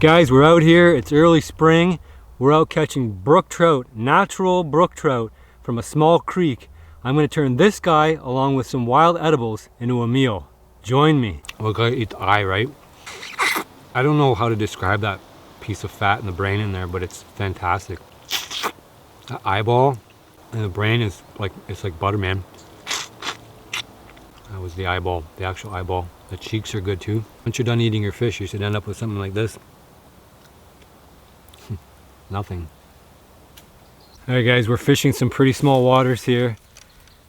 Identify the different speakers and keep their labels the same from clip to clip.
Speaker 1: Guys, we're out here, it's early spring. We're out catching brook trout, natural brook trout from a small creek. I'm gonna turn this guy along with some wild edibles into a meal. Join me. We're gonna eat the eye, right? I don't know how to describe that piece of fat in the brain in there, but it's fantastic. The eyeball and the brain is like, it's like butter, man. That was the eyeball, the actual eyeball. The cheeks are good too. Once you're done eating your fish, you should end up with something like this. Nothing. Alright guys, we're fishing some pretty small waters here.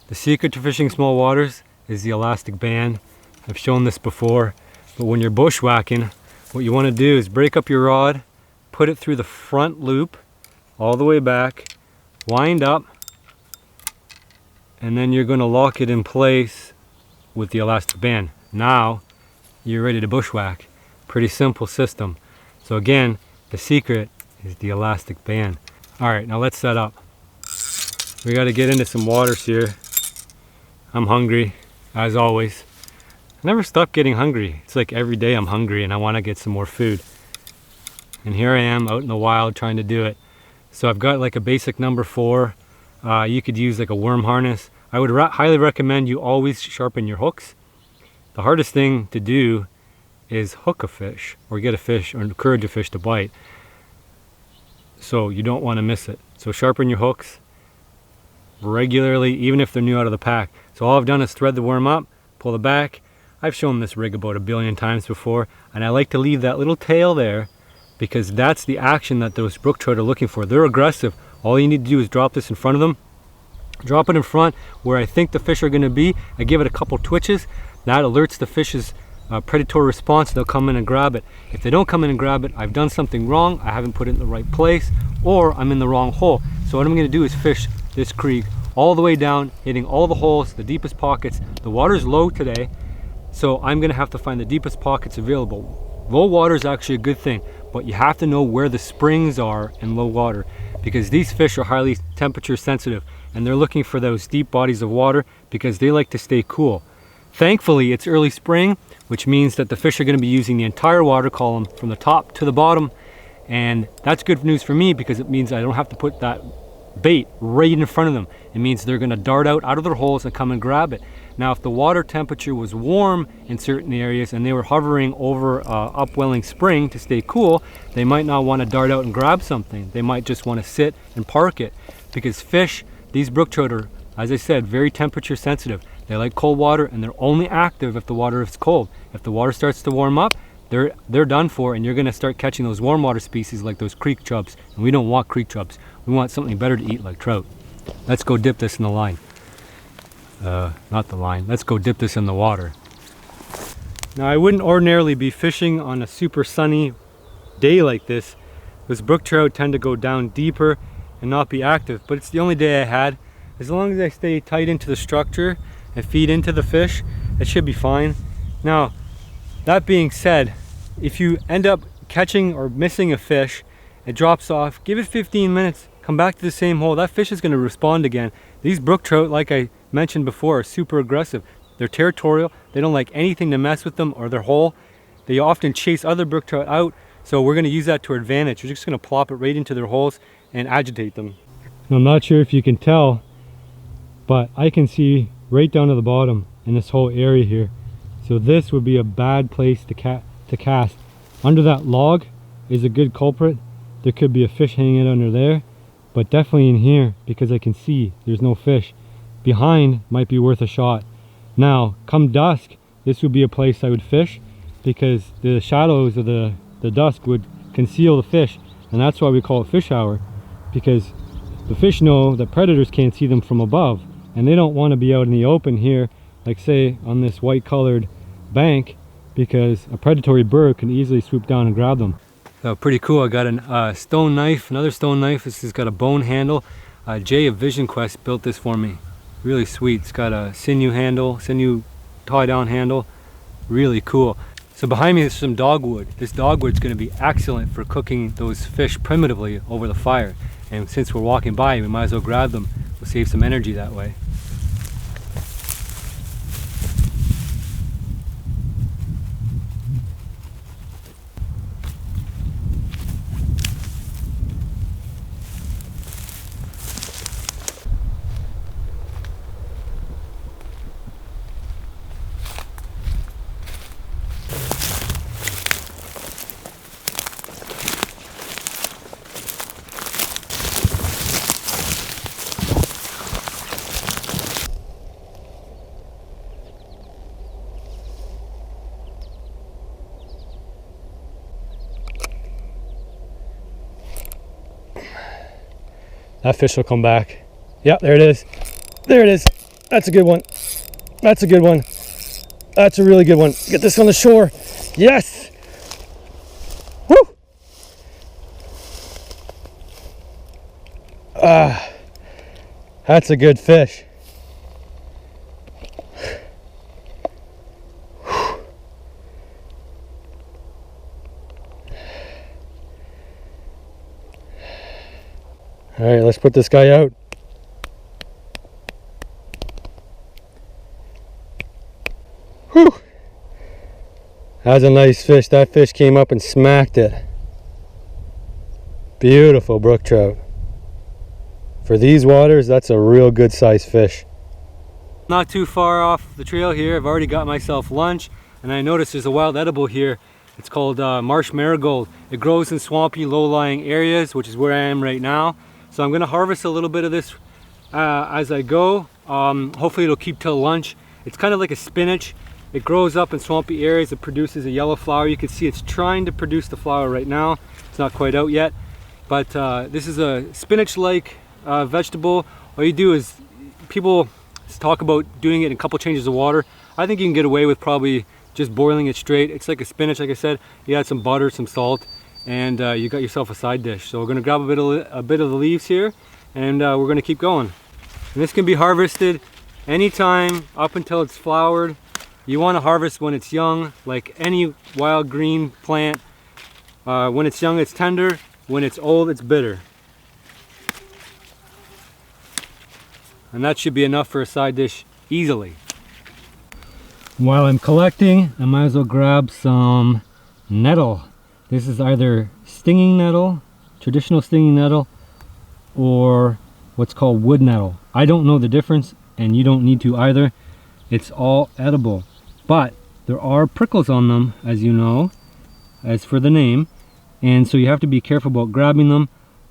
Speaker 1: The secret to fishing small waters is the elastic band. I've shown this before, but when you're bushwhacking, what you want to do is break up your rod, put it through the front loop, all the way back, wind up, and then you're going to lock it in place with the elastic band. Now, you're ready to bushwhack. Pretty simple system. So again, the secret is the elastic band. Alright, now let's set up. We got to get into some waters here. I'm hungry, as always. I never stop getting hungry. It's like every day I'm hungry and I want to get some more food. And here I am out in the wild trying to do it. So I've got like a basic number 4. You could use like a worm harness. I would highly recommend you always sharpen your hooks. The hardest thing to do is hook a fish or get a fish or encourage a fish to bite. So you don't want to miss it. So sharpen your hooks regularly, even if they're new out of the pack. So all I've done is thread the worm up, pull it back. I've shown this rig about 1 billion times before, and I like to leave that little tail there because that's the action that those brook trout are looking for. They're aggressive. All you need to do is drop this in front of them. Drop it in front where I think the fish are going to be. I give it a couple twitches. That alerts the fish's predatory response. They'll come in and grab it. If they don't come in and grab it, I've done something wrong. I haven't put it in the right place, or I'm in the wrong hole. So what I'm going to do is fish this creek all the way down, hitting all the holes, the deepest pockets. The water's low today, so I'm going to have to find the deepest pockets available. Low water is actually a good thing, but you have to know where the springs are in low water because these fish are highly temperature sensitive and they're looking for those deep bodies of water because they like to stay cool. Thankfully, it's early spring, which means that the fish are going to be using the entire water column from the top to the bottom, and that's good news for me because it means I don't have to put that bait right in front of them. It means they're going to dart out of their holes and come and grab it. Now, if the water temperature was warm in certain areas and they were hovering over upwelling spring to stay cool, they might not want to dart out and grab something. They might just want to sit and park it because fish, these brook trout are, as I said, very temperature sensitive. They like cold water and they're only active if the water is cold. If the water starts to warm up, they're done for, and you're going to start catching those warm water species like those creek chubs. And we don't want creek chubs. We want something better to eat like trout. Let's go dip this in the line. Not the line. Let's go dip this in the water. Now, I wouldn't ordinarily be fishing on a super sunny day like this because brook trout tend to go down deeper and not be active, but it's the only day I had. As long as I stay tight into the structure and feed into the fish, it should be fine. Now, that being said, if you end up catching or missing a fish, it drops off, give it 15 minutes, come back to the same hole, that fish is going to respond again. These brook trout, like I mentioned before, are super aggressive. They're territorial. They don't like anything to mess with them or their hole. They often chase other brook trout out, so we're going to use that to our advantage. We're just going to plop it right into their holes and agitate them. I'm not sure if you can tell, but I can see right down to the bottom in this whole area here. So this would be a bad place to cast. Under that log is a good culprit. There could be a fish hanging under there, but definitely in here because I can see there's no fish. Behind might be worth a shot. Now, come dusk, this would be a place I would fish because the shadows of the dusk would conceal the fish, and that's why we call it fish hour, because the fish know that predators can't see them from above, and they don't want to be out in the open here, like say on this white colored bank, because a predatory bird can easily swoop down and grab them. So pretty cool. I got a stone knife, another stone knife. This has got a bone handle. Jay of Vision Quest built this for me. Really sweet. It's got a sinew handle, sinew tie down handle. Really cool. So behind me is some dogwood. This dogwood's going to be excellent for cooking those fish primitively over the fire. And since we're walking by, we might as well grab them. We'll save some energy that way. That fish will come back. Yeah, there it is. There it is. That's a good one. That's a good one. That's a really good one. Get this on the shore. Yes. Woo. That's a good fish. All right, let's put this guy out. Whew. That was a nice fish. That fish came up and smacked it. Beautiful brook trout. For these waters, that's a real good sized fish. Not too far off the trail here. I've already got myself lunch, and I noticed there's a wild edible here. It's called marsh marigold. It grows in swampy, low-lying areas, which is where I am right now. So I'm gonna harvest a little bit of this as I go. Hopefully it'll keep till lunch. It's kind of like a spinach. It grows up in swampy areas. It produces a yellow flower. You can see it's trying to produce the flower right now. It's not quite out yet. But this is a spinach-like vegetable. All you do is, people talk about doing it in a couple changes of water. I think you can get away with probably just boiling it straight. It's like a spinach, like I said. You add some butter, some salt, and you got yourself a side dish. So we're gonna grab a bit of the leaves here, and we're gonna keep going. And this can be harvested anytime up until it's flowered. You want to harvest when it's young, like any wild green plant. When it's young, it's tender. When it's old, it's bitter. And that should be enough for a side dish easily. While I'm collecting, I might as well grab some nettle. This is either stinging nettle, traditional stinging nettle, or what's called wood nettle. I don't know the difference, and you don't need to either. It's all edible. But there are prickles on them, as you know, as for the name, and so you have to be careful about grabbing them.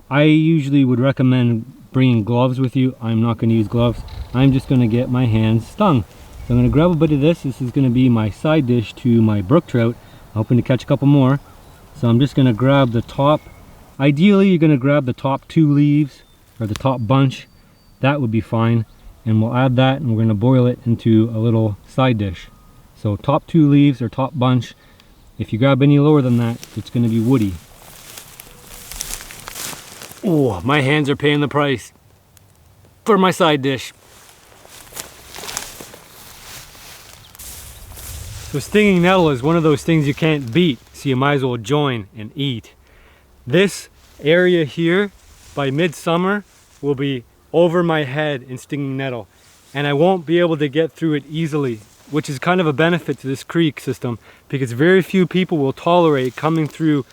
Speaker 1: I usually would recommend bringing gloves with you. I'm not going to use gloves. I'm just going to get my hands stung. So I'm going to grab a bit of this. This is going to be my side dish to my brook trout. I'm hoping to catch a couple more. So I'm just going to grab the top. Ideally, you're going to grab the top 2 leaves, or the top bunch. That would be fine. And we'll add that, and we're going to boil it into a little side dish. So top 2 leaves or top bunch. If you grab any lower than that, it's going to be woody. Oh, my hands are paying the price for my side dish. So stinging nettle is one of those things you can't beat, so you might as well join and eat. This area here, by midsummer, will be over my head in stinging nettle, and I won't be able to get through it easily, which is kind of a benefit to this creek system, because very few people will tolerate coming through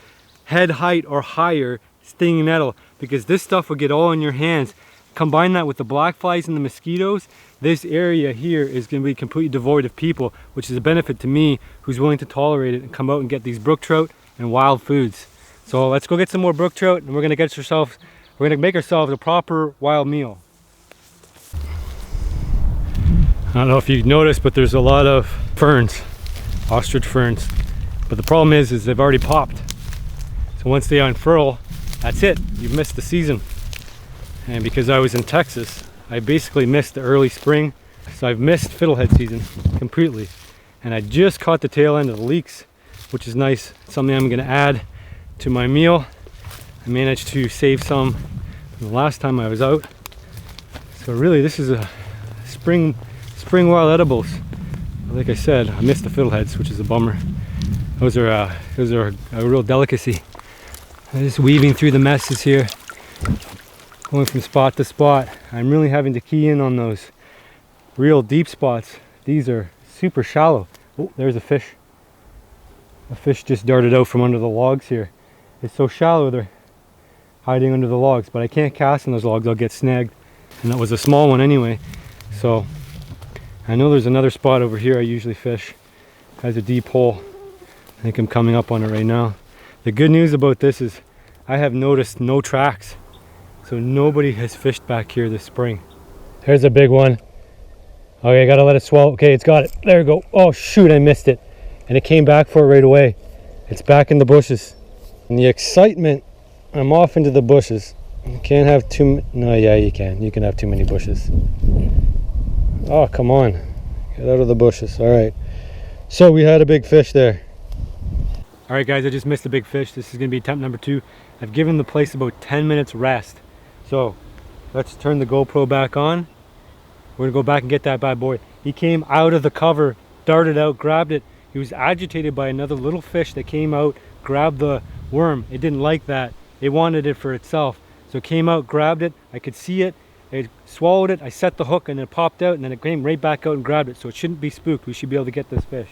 Speaker 1: head height or higher stinging nettle, because this stuff will get all in your hands. Combine that with the black flies and the mosquitoes, this area here is going to be completely devoid of people, which is a benefit to me who's willing to tolerate it and come out and get these brook trout and wild foods. So let's go get some more brook trout, and we're going to make ourselves a proper wild meal. I don't know if you've noticed, but there's a lot of ferns, ostrich ferns. But the problem is they've already popped. So once they unfurl, that's it. You've missed the season. And because I was in Texas, I basically missed the early spring. So I've missed fiddlehead season completely. And I just caught the tail end of the leeks, which is nice. Something I'm gonna add to my meal. I managed to save some from the last time I was out. So really this is a spring wild edibles. Like I said, I missed the fiddleheads, which is a bummer. Those are a real delicacy. I'm just weaving through the messes here, going from spot to spot. I'm really having to key in on those real deep spots. These are super shallow. Oh, there's a fish. A fish just darted out from under the logs here. It's so shallow they're hiding under the logs, but I can't cast in those logs, I'll get snagged. And that was a small one anyway. So I know there's another spot over here I usually fish. It has a deep hole. I think I'm coming up on it right now. The good news about this is I have noticed no tracks. So nobody has fished back here this spring. There's a big one. Okay, I gotta let it swallow. Okay, it's got it. There we go. Oh shoot, I missed it. And it came back for it right away. It's back in the bushes. And the excitement, I'm off into the bushes. You can't have no, yeah, you can. You can have too many bushes. Oh, come on. Get out of the bushes. All right. So we had a big fish there. All right, guys, I just missed a big fish. This is going to be attempt number 2. I've given the place about 10 minutes rest. So let's turn the GoPro back on. We're going to go back and get that bad boy. He came out of the cover, darted out, grabbed it. He was agitated by another little fish that came out, grabbed the worm. It didn't like that. It wanted it for itself. So it came out, grabbed it. I could see it. It swallowed it. I set the hook and it popped out, and then it came right back out and grabbed it. So it shouldn't be spooked. We should be able to get this fish.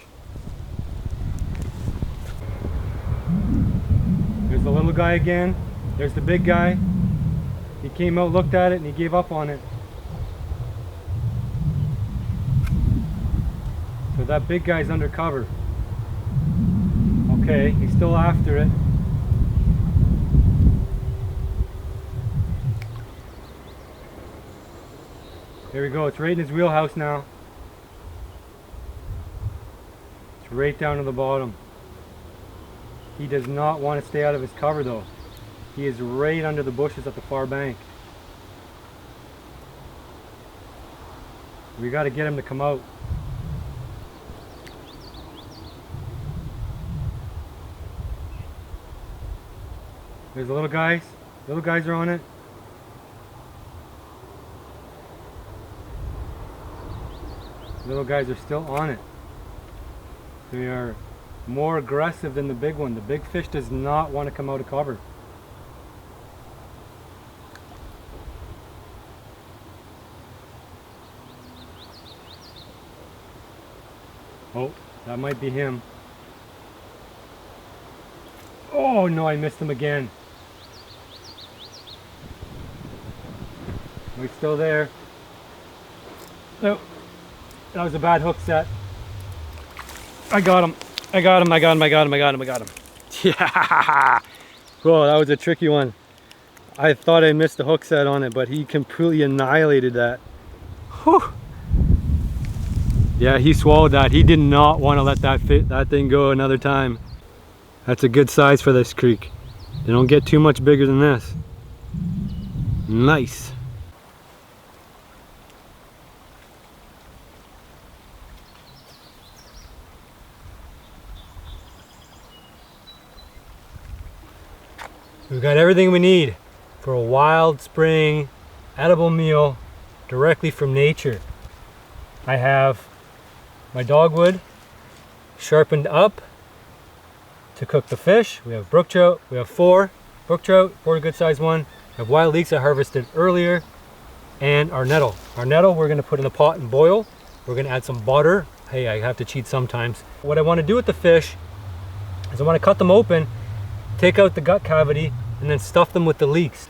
Speaker 1: There's the little guy again. There's the big guy. He came out, looked at it, and he gave up on it. So that big guy's undercover. Okay, he's still after it. There we go, it's right in his wheelhouse now. It's right down to the bottom. He does not want to stay out of his cover though. He is right under the bushes at the far bank. We got to get him to come out. There's the little guys. Little guys are on it. Little guys are still on it. They are more aggressive than the big one. The big fish does not want to come out of cover. Oh, that might be him. Oh no, I missed him again. He's still there. No, that was a bad hook set. I got him. I got him. I got him. I got him. I got him. I got him. Yeah. Whoa, that was a tricky one. I thought I missed the hook set on it, but he completely annihilated that. Whew. Yeah, he swallowed that. He did not want to let that thing go another time. That's a good size for this creek. They don't get too much bigger than this. Nice. We've got everything we need for a wild spring edible meal directly from nature. I have my dogwood sharpened up to cook the fish. We have brook trout. We have 4 brook trout, 4 good sized one. We have wild leeks I harvested earlier, and our nettle. Our nettle we're going to put in the pot and boil. We're going to add some butter. Hey, I have to cheat sometimes. What I want to do with the fish is I want to cut them open, take out the gut cavity, and then stuff them with the leeks.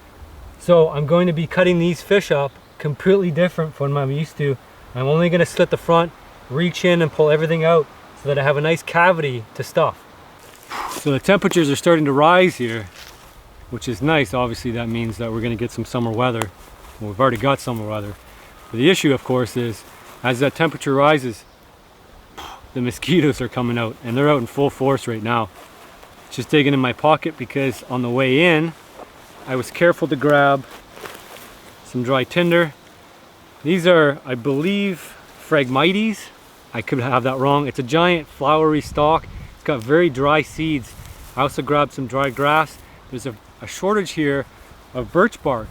Speaker 1: So I'm going to be cutting these fish up completely different from what I'm used to. I'm only going to slit the front, reach in and pull everything out so that I have a nice cavity to stuff. So the temperatures are starting to rise here, which is nice. Obviously that means that we're going to get some summer weather. Well, we've already got summer weather. But the issue of course is as that temperature rises, the mosquitoes are coming out, and they're out in full force right now. Just digging in my pocket because on the way in I was careful to grab some dry tinder. These are, I believe, Phragmites. I could have that wrong. It's a giant flowery stalk. It's got very dry seeds. I also grabbed some dry grass. There's a shortage here of birch bark,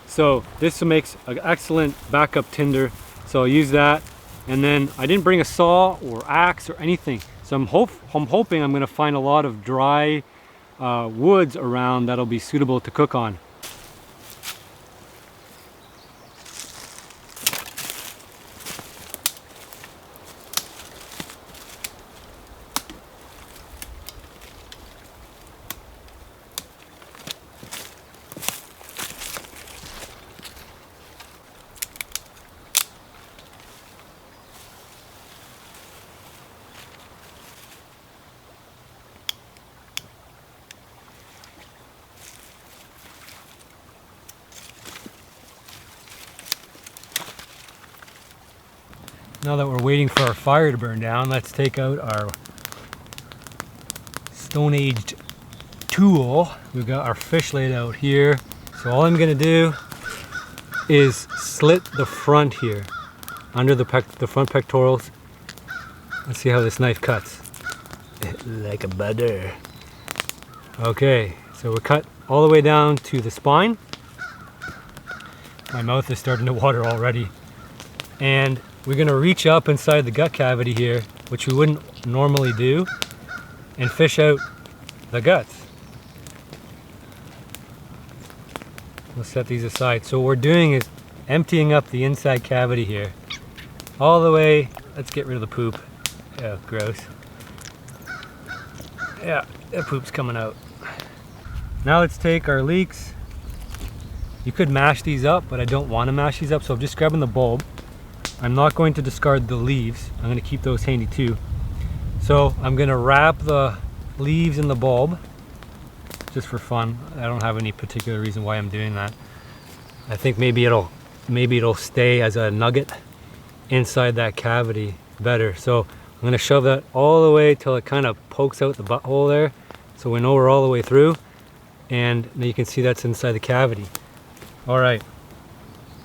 Speaker 1: so this makes an excellent backup tinder, so I'll use that. And then I didn't bring a saw or axe or anything, so I'm hoping I'm going to find a lot of dry woods around that'll be suitable to cook on. Now that we're waiting for our fire to burn down, let's take out our Stone Aged tool. We've got our fish laid out here. So all I'm gonna do is slit the front here, under the front pectorals. Let's see how this knife cuts. Like a butter. Okay, so we're cut all the way down to the spine. My mouth is starting to water already. And we're gonna reach up inside the gut cavity here, which we wouldn't normally do, and fish out the guts. We'll set these aside. So what we're doing is emptying up the inside cavity here, all the way. Let's get rid of the poop. Yeah, gross. Yeah, that poop's coming out. Now let's take our leeks. You could mash these up, but I don't want to mash these up, so I'm just grabbing the bulb. I'm not going to discard the leaves. I'm going to keep those handy too. So I'm going to wrap the leaves in the bulb, just for fun. I don't have any particular reason why I'm doing that. I think maybe it'll stay as a nugget inside that cavity better. So I'm going to shove that all the way till it kind of pokes out the butthole there, so we know we're all the way through. And now you can see that's inside the cavity. All right,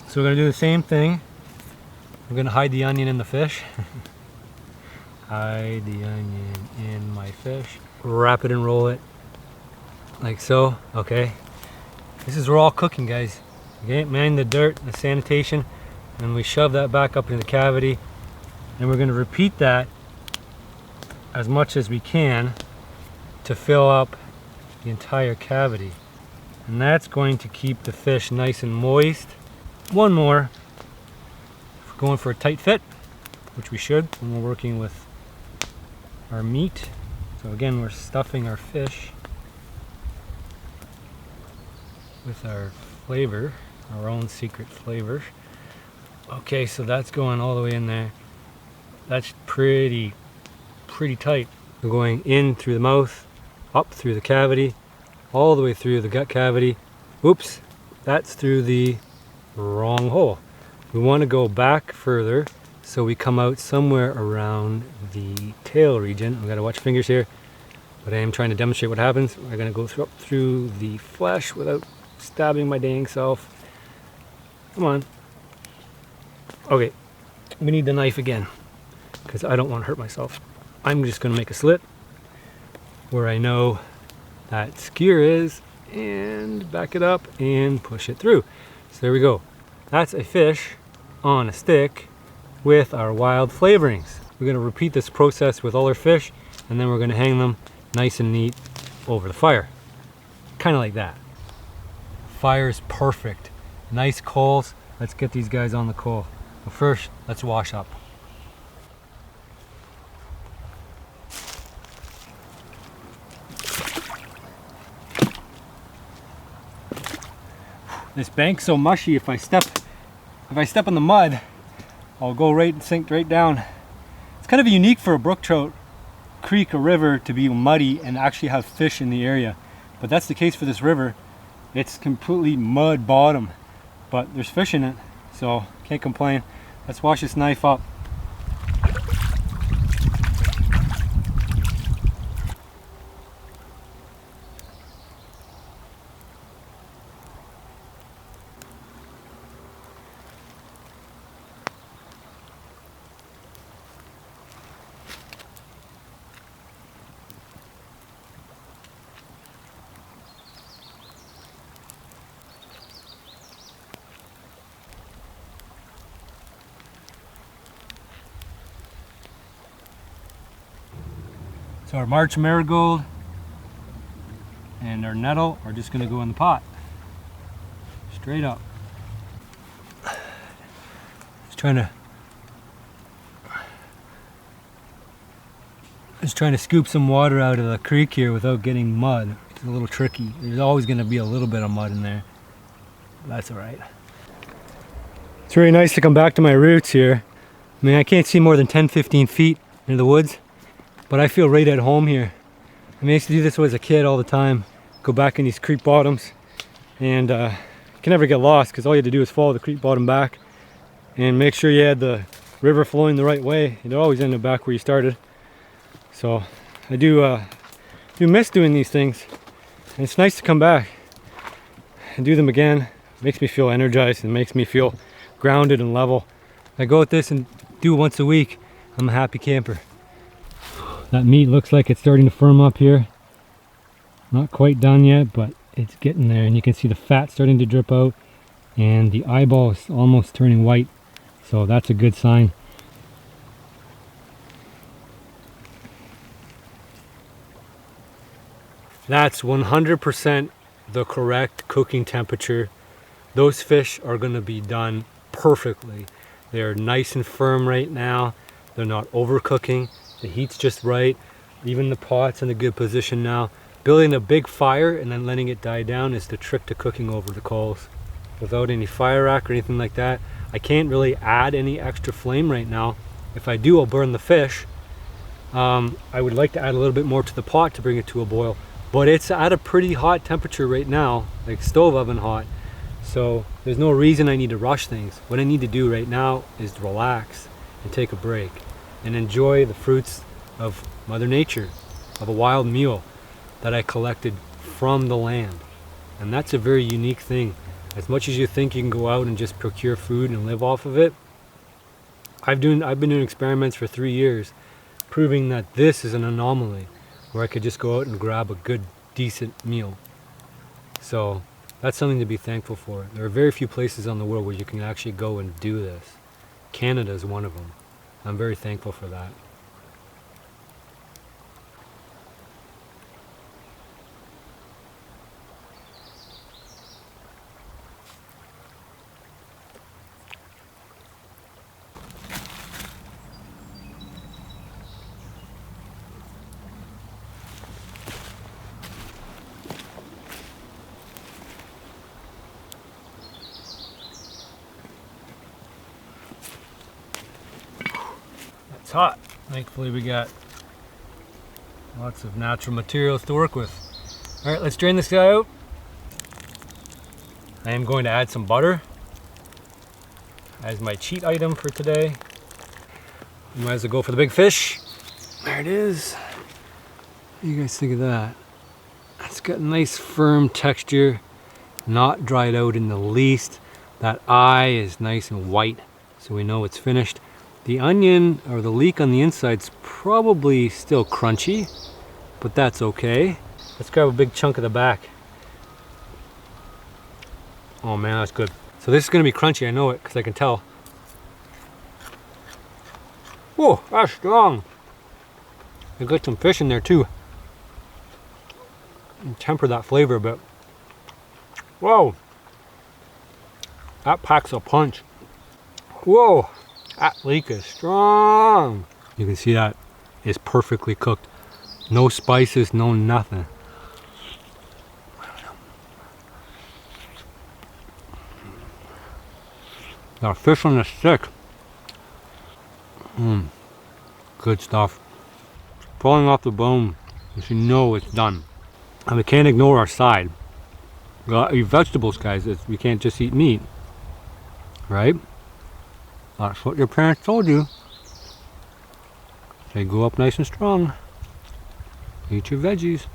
Speaker 1: so we're going to do the same thing. I'm going to hide the onion in the fish. Hide the onion in my fish. Wrap it and roll it like so. Okay, this is, we're all cooking, guys. Okay, mind the dirt, the sanitation, and we shove that back up in the cavity, and we're going to repeat that as much as we can to fill up the entire cavity, and that's going to keep the fish nice and moist. One more, if we're going for a tight fit, which we should when we're working with our meat. So again, we're stuffing our fish with our flavor, our own secret flavor. Okay, so that's going all the way in there. That's pretty tight. We're going in through the mouth, up through the cavity, all the way through the gut cavity. Oops, that's through the wrong hole. We want to go back further, so we come out somewhere around the tail region. We gotta watch fingers here, but I am trying to demonstrate what happens. We're gonna go through the flesh without stabbing my dang self. Come on. Okay, we need the knife again, because I don't want to hurt myself. I'm just gonna make a slit where I know that skewer is, and back it up and push it through. So there we go. That's a fish on a stick with our wild flavorings. We're going to repeat this process with all our fish, and then we're going to hang them nice and neat over the fire. Kind of like that. Fire is perfect. Nice coals. Let's get these guys on the coal. But first, let's wash up. This bank's so mushy, if I step in the mud, I'll go right and sink right down. It's kind of unique for a brook trout creek or river to be muddy and actually have fish in the area. But that's the case for this river. It's completely mud bottom, but there's fish in it, so can't complain. Let's wash this knife up. So our March Marigold and our Nettle are just going to go in the pot. Straight up. Just trying to scoop some water out of the creek here without getting mud. It's a little tricky. There's always going to be a little bit of mud in there. That's alright. It's really nice to come back to my roots here. I mean, I can't see more than 10-15 feet into the woods, but I feel right at home here. I mean, I used to do this as a kid all the time. Go back in these creek bottoms, and you can never get lost because all you had to do is follow the creek bottom back and make sure you had the river flowing the right way. It always ended back where you started. So I do miss doing these things, and it's nice to come back. and do them again. It makes me feel energized and makes me feel grounded and level. I go with this and do it once a week. I'm a happy camper. That meat looks like it's starting to firm up here. Not quite done yet, but it's getting there, and you can see the fat starting to drip out and the eyeball is almost turning white, so that's a good sign. That's 100% the correct cooking temperature. Those fish are going to be done perfectly. They're nice and firm right now. They're not overcooking. The heat's just right. Even the pot's in a good position now. Building a big fire and then letting it die down is the trick to cooking over the coals. Without any fire rack or anything like that, I can't really add any extra flame right now. If I do, I'll burn the fish. I would like to add a little bit more to the pot to bring it to a boil, but it's at a pretty hot temperature right now, like stove oven hot. So there's no reason I need to rush things. What I need to do right now is relax and take a break and enjoy the fruits of Mother Nature, of a wild meal that I collected from the land. And that's a very unique thing. As much as you think you can go out and just procure food and live off of it, I've been doing experiments for 3 years proving that this is an anomaly where I could just go out and grab a good, decent meal. So that's something to be thankful for. There are very few places on the world where you can actually go and do this. Canada is one of them. I'm very thankful for that. It's hot. Thankfully we got lots of natural materials to work with. All right, let's drain this guy out. I am going to add some butter as my cheat item for today. We might as well go for the big fish. There it is. What do you guys think of that? It's got a nice firm texture, not dried out in the least. That eye is nice and white, so we know it's finished. The onion or the leek on the inside's probably still crunchy, but that's okay. Let's grab a big chunk of the back. Oh man, that's good. So this is gonna be crunchy, I know it, because I can tell. Whoa, that's strong. I got some fish in there too. And temper that flavor a bit. Whoa, that packs a punch. Whoa. That leek is strong. You can see that is perfectly cooked. No spices, no nothing. Got fish on the stick. Good stuff. Falling off the bone, you know it's done. And we can't ignore our side. We gotta eat vegetables, guys. We can't just eat meat, right? That's what your parents told you. They grew up nice and strong. Eat your veggies.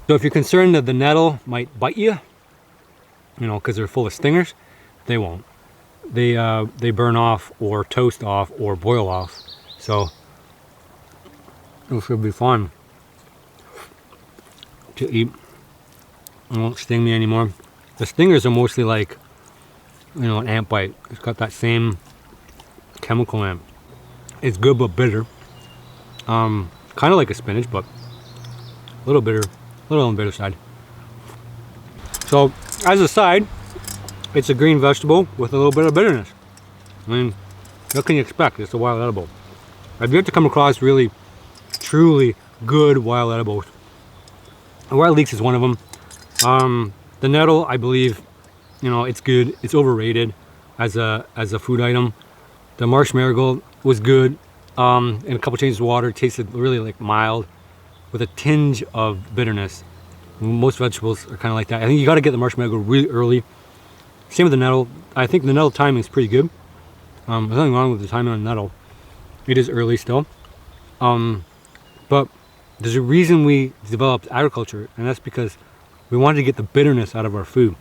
Speaker 1: So if you're concerned that the nettle might bite you, you know, because they're full of stingers, they won't. They burn off or toast off or boil off. So it should be fun to eat. It won't sting me anymore. The stingers are mostly like, you know, an ant bite. It's got that same chemical in it. It's good but bitter. Kind of like a spinach, but a little bitter, a little on the bitter side. So as a side, it's a green vegetable with a little bit of bitterness. I mean, what can you expect? It's a wild edible. I've yet to come across really, truly good wild edibles. Wild leeks is one of them. The nettle, I believe, you know, it's good. It's overrated as a food item. The marsh marigold was good. In a couple changes of water, it tasted really like mild with a tinge of bitterness. Most vegetables are kind of like that. I think you got to get the marsh marigold really early. Same with the nettle. I think the nettle timing is pretty good. There's nothing wrong with the timing on the nettle. It is early still. But there's a reason we developed agriculture, and that's because We wanted to get the bitterness out of our food.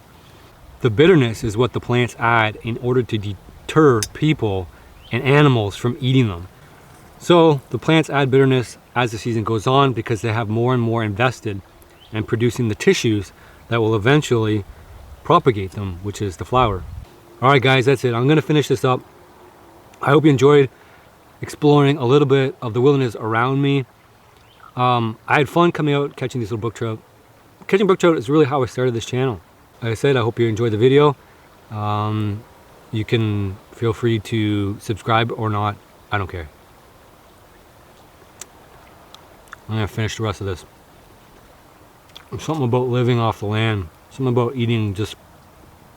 Speaker 1: The bitterness is what the plants add in order to deter people and animals from eating them. So the plants add bitterness as the season goes on because they have more and more invested in producing the tissues that will eventually propagate them, which is the flower. All right, guys, that's it. I'm gonna finish this up. I hope you enjoyed exploring a little bit of the wilderness around me. I had fun coming out catching these little brook trout. Catching brook trout is really how I started this channel. Like I said, I hope you enjoyed the video. You can feel free to subscribe or not. I don't care. I'm gonna finish the rest of this. There's something about living off the land. Something about eating, just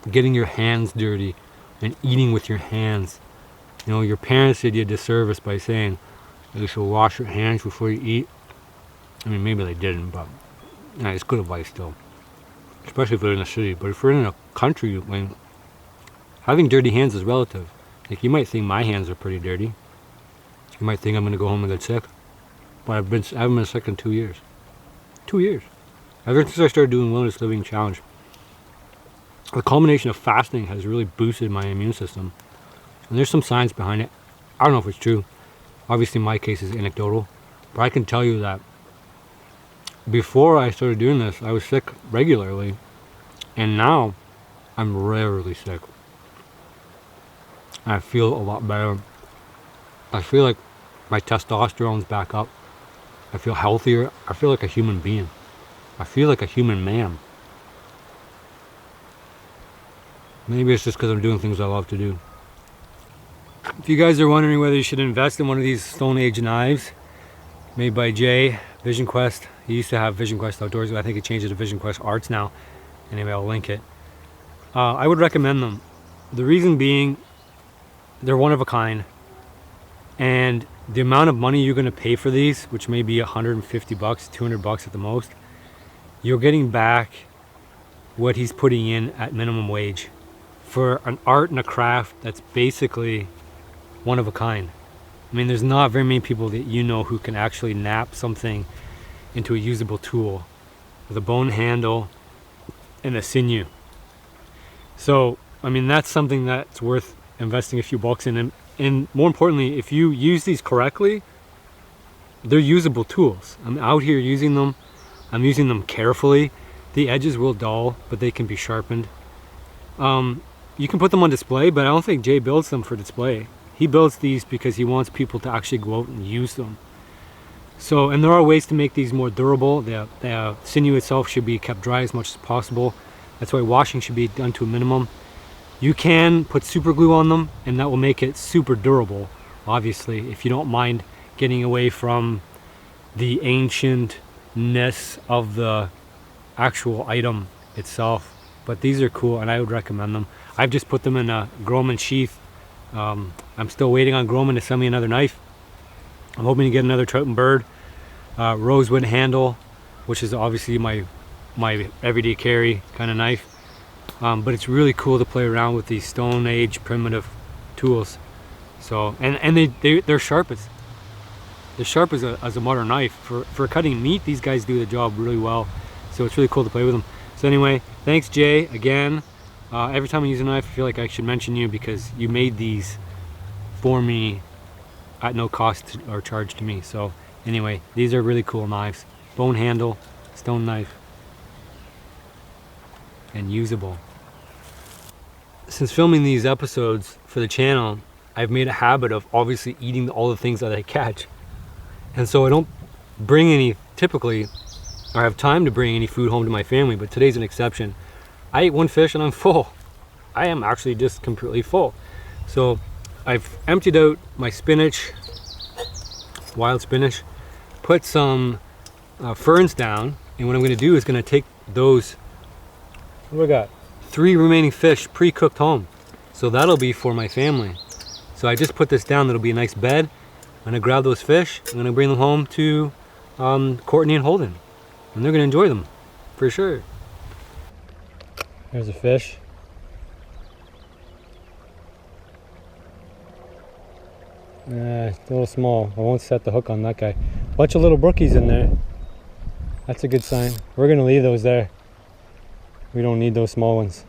Speaker 1: getting your hands dirty and eating with your hands. You know, your parents did you a disservice by saying you should wash your hands before you eat. I mean, maybe they didn't, but yeah, it's good advice still. Especially if you're in a city. But if you're in a country, like, having dirty hands is relative. Like, you might think my hands are pretty dirty. You might think I'm gonna go home and get sick. But I haven't been sick in 2 years. 2 years. Ever since I started doing Wilderness Living Challenge, the culmination of fasting has really boosted my immune system. And there's some science behind it. I don't know if it's true. Obviously my case is anecdotal. But I can tell you that before I started doing this, I was sick regularly. And now, I'm rarely sick. I feel a lot better. I feel like my testosterone's back up. I feel healthier. I feel like a human being. I feel like a human man. Maybe it's just because I'm doing things I love to do. If you guys are wondering whether you should invest in one of these Stone Age knives made by Jay, Vision Quest. He used to have Vision Quest Outdoors, but I think he changed it to Vision Quest Arts now. Anyway, I'll link it. I would recommend them. The reason being, they're one of a kind. And the amount of money you're going to pay for these, which may be 150 bucks, 200 bucks at the most, you're getting back what he's putting in at minimum wage for an art and a craft that's basically one of a kind. I mean, there's not very many people that you know who can actually nap something into a usable tool with a bone handle and a sinew. So, I mean, that's something that's worth investing a few bucks in. And more importantly, if you use these correctly, they're usable tools. I'm out here using them. I'm using them carefully. The edges will dull, but they can be sharpened. You can put them on display, but I don't think Jay builds them for display. He builds these because he wants people to actually go out and use them. So, and there are ways to make these more durable. The sinew itself should be kept dry as much as possible. That's why washing should be done to a minimum. You can put super glue on them, and that will make it super durable, obviously, if you don't mind getting away from the ancientness of the actual item itself. But these are cool, and I would recommend them. I've just put them in a Groman sheath. I'm still waiting on Groman to send me another knife. I'm hoping to get another trout and bird rosewood handle, which is obviously my everyday carry kind of knife. But it's really cool to play around with these Stone Age primitive tools. So, and they're sharp as a modern knife. For cutting meat, these guys do the job really well. So it's really cool to play with them. So anyway, thanks Jay again. Every time I use a knife, I feel like I should mention you because you made these for me at no cost or charge to me. So anyway, these are really cool knives. Bone handle, stone knife, and usable. Since filming these episodes for the channel, I've made a habit of obviously eating all the things that I catch. And so I don't bring any, typically, or have time to bring any food home to my family, but today's an exception. I ate one fish and I'm full. I am actually just completely full. So I've emptied out my spinach, wild spinach, put some ferns down, and what I'm gonna do is gonna take those, what do I got? 3 remaining fish pre-cooked home. So that'll be for my family. So I just put this down, that'll be a nice bed. I'm gonna grab those fish, I'm gonna bring them home to Courtney and Holden. And they're gonna enjoy them, for sure. There's a fish. A little small. I won't set the hook on that guy. Bunch of little brookies in there. That's a good sign. We're gonna leave those there. We don't need those small ones.